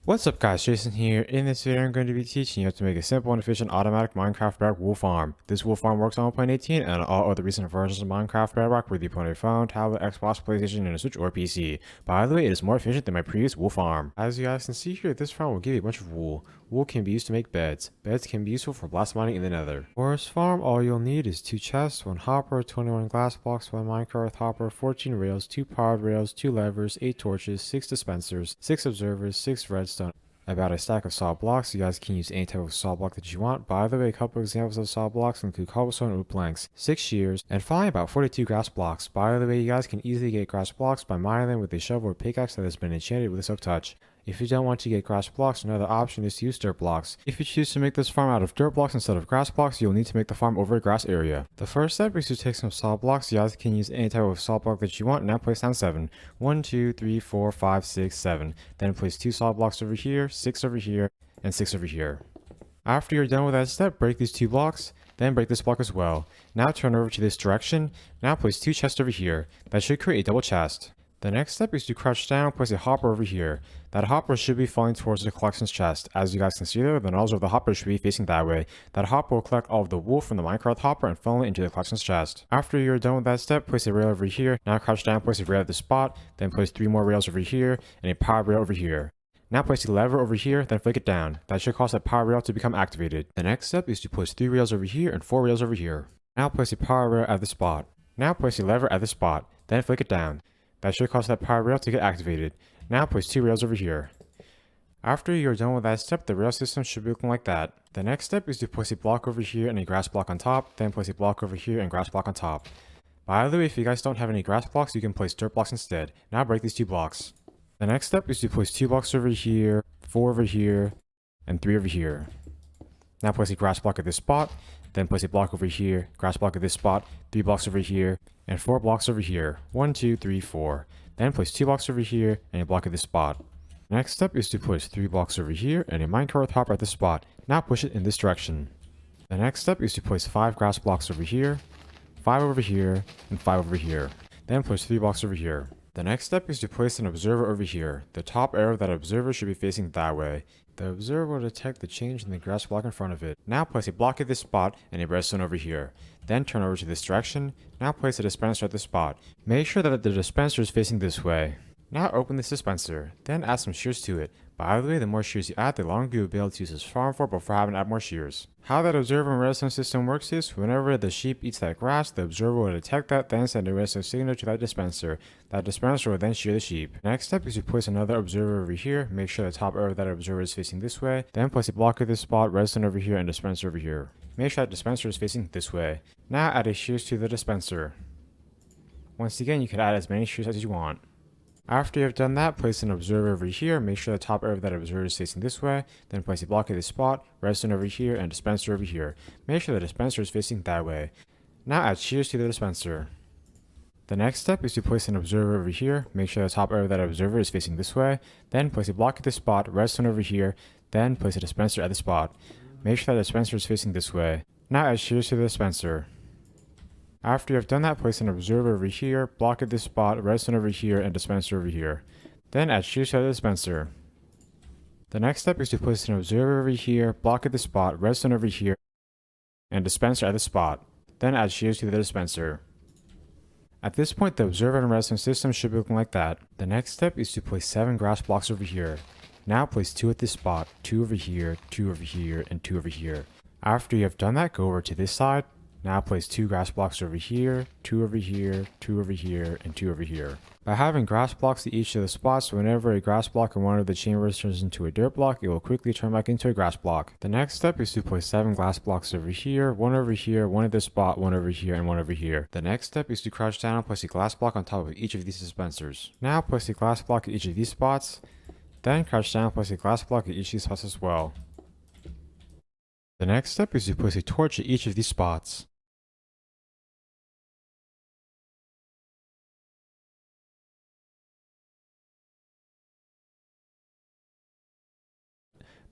What's up guys, Jason here. In this video I'm going to be teaching you how to make a simple and efficient automatic Minecraft Bedrock wool farm. This wool farm works on 1.18 and on all other recent versions of Minecraft Bedrock, whether you put on a phone, tablet, Xbox, PlayStation, and a Switch or PC. By the way, it is more efficient than my previous wool farm. As you guys can see here, this farm will give you a bunch of wool. Wool can be used to make beds. Beds can be useful for blast mining in the nether. For this farm, all you'll need is 2 chests, 1 hopper, 21 glass blocks, 1 minecart hopper, 14 rails, 2 powered rails, 2 levers, 8 torches, 6 dispensers, 6 observers, 6 redstone, about a stack of solid blocks. You guys can use any type of solid block that you want. By the way, a couple examples of solid blocks include cobblestone and wood planks, 6 shears, and finally about 42 grass blocks. By the way, you guys can easily get grass blocks by mining them with a shovel or pickaxe that has been enchanted with a silk touch. If you don't want to get grass blocks, another option is to use dirt blocks. If you choose to make this farm out of dirt blocks instead of grass blocks, you'll need to make the farm over a grass area. The first step is to take some solid blocks. You guys can use any type of solid block that you want. Now place down 7. 1, 2, 3, 4, 5, 6, 7. Then place 2 solid blocks over here, 6 over here, and 6 over here. After you're done with that step, break these 2 blocks. Then break this block as well. Now turn over to this direction. Now place 2 chests over here. That should create a double chest. The next step is to crouch down, place a hopper over here. That hopper should be falling towards the collections chest. As you guys can see there, the nozzle of the hopper should be facing that way. That hopper will collect all of the wool from the minecart hopper and funnel it into the collections chest. After you're done with that step, place a rail over here. Now crouch down, place a rail at the spot. Then place 3 more rails over here and a power rail over here. Now place a lever over here, then flick it down. That should cause that power rail to become activated. The next step is to place 3 rails over here and 4 rails over here. Now place a power rail at the spot. Now place a lever at the spot, then flick it down. That should cause that power rail to get activated. Now place 2 rails over here. After you're done with that step, the rail system should be looking like that. The next step is to place a block over here and a grass block on top, then place a block over here and grass block on top. By the way, if you guys don't have any grass blocks, you can place dirt blocks instead. Now break these 2 blocks. The next step is to place 2 blocks over here, 4 over here, and 3 over here. Now place a grass block at this spot, then place a block over here, grass block at this spot, 3 blocks over here, and 4 blocks over here. 1, 2, 3, 4. Then place 2 blocks over here and a block at this spot. Next step is to place 3 blocks over here and a minecart hopper at this spot. Now push it in this direction. The next step is to place 5 grass blocks over here, 5 over here, and 5 over here. Then place 3 blocks over here. The next step is to place an observer over here. The top arrow of that observer should be facing that way. The observer will detect the change in the grass block in front of it. Now place a block at this spot and a redstone over here. Then turn over to this direction. Now place a dispenser at the spot. Make sure that the dispenser is facing this way. Now open this dispenser. Then add some shears to it. By the way, the more shears you add, the longer you'll be able to use this farm for before having to add more shears. How that observer and redstone system works is, whenever the sheep eats that grass, the observer will detect that, then send a redstone signal to that dispenser. That dispenser will then shear the sheep. Next step is to place another observer over here. Make sure the top arrow of that observer is facing this way. Then place a block at this spot, redstone over here, and dispenser over here. Make sure that dispenser is facing this way. Now add a shears to the dispenser. Once again, you can add as many shears as you want. After you have done that, place an observer over here. Make sure the top arrow of that observer is facing this way. Then place a block at this spot, redstone over here, and dispenser over here. Make sure the dispenser is facing that way. Now add shears to the dispenser. The next step is to place an observer over here. Make sure the top arrow of that observer is facing this way. Then place a block at this spot, redstone over here. Then place a dispenser at the spot. Make sure that the dispenser is facing this way. Now add shears to the dispenser. After you have done that, place an observer over here, block at this spot, redstone over here, and dispenser over here. Then add shears to the dispenser. The next step is to place an observer over here, block at the spot, redstone over here, and dispenser at the spot. Then add shears to the dispenser. At this point, the observer and redstone system should be looking like that. The next step is to place 7 grass blocks over here. Now place 2 at this spot, 2 over here, 2 over here, and 2 over here. After you have done that, go over to this side. Now place 2 grass blocks over here, 2 over here, 2 over here, and 2 over here. By having grass blocks at each of the spots, whenever a grass block in one of the chambers turns into a dirt block, it will quickly turn back into a grass block. The next step is to place 7 glass blocks over here, 1 over here, 1 at this spot, 1 over here, and 1 over here. The next step is to crouch down and place a glass block on top of each of these dispensers. Now place a glass block at each of these spots. Then crouch down and place a glass block at each of these spots as well. The next step is to place a torch at each of these spots.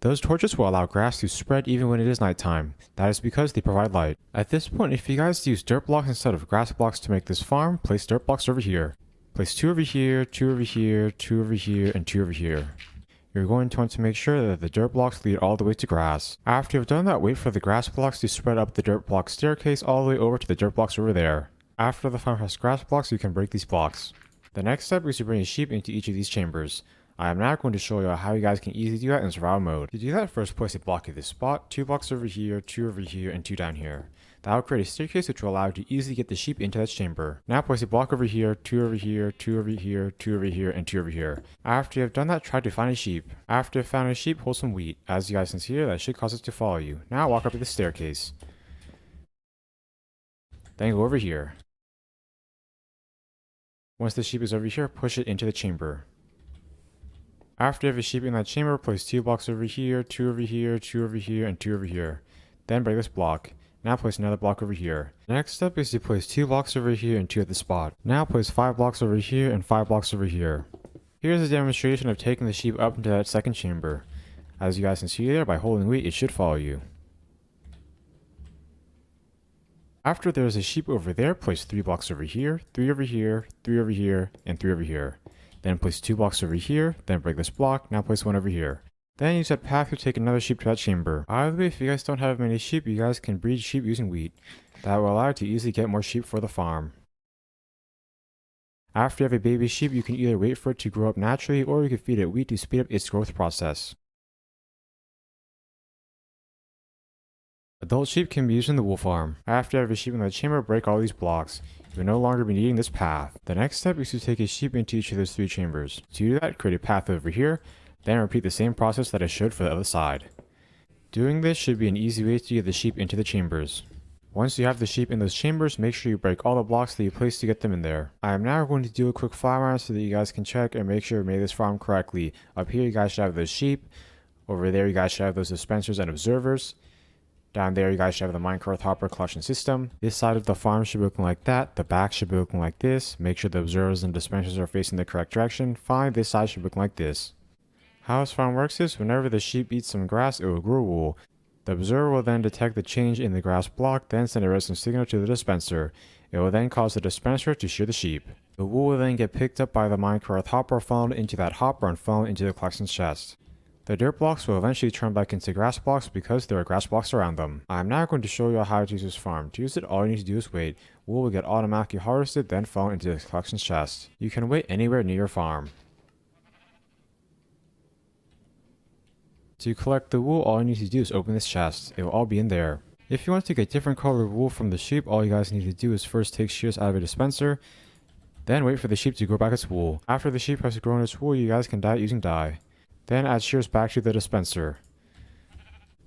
Those torches will allow grass to spread even when it is nighttime. That is because they provide light. At this point, if you guys use dirt blocks instead of grass blocks to make this farm, place dirt blocks over here. Place 2 over here, 2 over here, 2 over here, and 2 over here. you're going to want to make sure that the dirt blocks lead all the way to grass. After you've done that, wait for the grass blocks to spread up the dirt block staircase all the way over to the dirt blocks over there. After the farm has grass blocks, you can break these blocks. The next step is to bring a sheep into each of these chambers. I am now going to show you how you guys can easily do that in survival mode. To do that, first place a block at this spot, 2 blocks over here, 2 over here, and 2 down here. That will create a staircase which will allow you to easily get the sheep into that chamber. Now place a block over here, 2 over here, 2 over here, 2 over here, and 2 over here. After you have done that, try to find a sheep. After you have found a sheep, hold some wheat. As you guys can see here, that should cause it to follow you. Now walk up to the staircase. Then go over here. Once the sheep is over here, push it into the chamber. After you have a sheep in that chamber, place 2 blocks over here, 2 over here, 2 over here, and 2 over here. Then break this block. Now place another block over here. The next step is to place 2 blocks over here and 2 at the spot. Now place 5 blocks over here and 5 blocks over here. Here's a demonstration of taking the sheep up into that second chamber. As you guys can see there, by holding wheat, it should follow you. After there is a sheep over there, place 3 blocks over here, 3 over here, 3 over here, and 3 over here. Then place 2 blocks over here, then break this block, now place 1 over here. Then use that path to take another sheep to that chamber. By the way, if you guys don't have many sheep, you guys can breed sheep using wheat. That will allow you to easily get more sheep for the farm. After you have a baby sheep, you can either wait for it to grow up naturally, or you can feed it wheat to speed up its growth process. Adult sheep can be used in the wool farm. After you have a sheep in the chamber, break all these blocks. You will no longer be needing this path. The next step is to take a sheep into each of those 3 chambers. To do that, create a path over here, then repeat the same process that I showed for the other side. Doing this should be an easy way to get the sheep into the chambers. Once you have the sheep in those chambers, make sure you break all the blocks that you placed to get them in there. I am now going to do a quick fly around so that you guys can check and make sure you made this farm correctly. Up here you guys should have those sheep. Over there you guys should have those dispensers and observers. Down there you guys should have the Minecraft hopper collection system. This side of the farm should be looking like that. The back should be looking like this. Make sure the observers and dispensers are facing the correct direction. Finally, this side should be looking like this. How this farm works is, whenever the sheep eats some grass, it will grow wool. The observer will then detect the change in the grass block, then send a resonant signal to the dispenser. It will then cause the dispenser to shear the sheep. The wool will then get picked up by the Minecraft hopper, funneled into that hopper, and funneled into the collection chest. The dirt blocks will eventually turn back into grass blocks because there are grass blocks around them. I am now going to show you how to use this farm. To use it, all you need to do is wait. Wool will get automatically harvested, then funneled into the collection chest. You can wait anywhere near your farm. To collect the wool, all you need to do is open this chest. It will all be in there. If you want to get different colored wool from the sheep, all you guys need to do is first take shears out of a dispenser, then wait for the sheep to grow back its wool. After the sheep has grown its wool, you guys can dye it using dye. Then add shears back to the dispenser.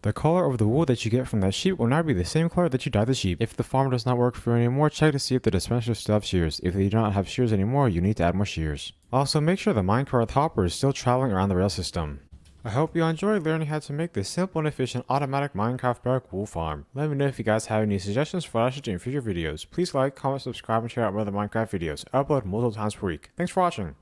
The color of the wool that you get from that sheep will now be the same color that you dyed the sheep. If the farm does not work for you anymore, check to see if the dispenser still have shears. If they do not have shears anymore, you need to add more shears. Also, make sure the Minecraft hopper is still traveling around the rail system. I hope you enjoyed learning how to make this simple and efficient automatic Minecraft Bedrock wool farm. Let me know if you guys have any suggestions for what I should do in future videos. Please like, comment, subscribe, and check out more other Minecraft videos. I upload multiple times per week. Thanks for watching.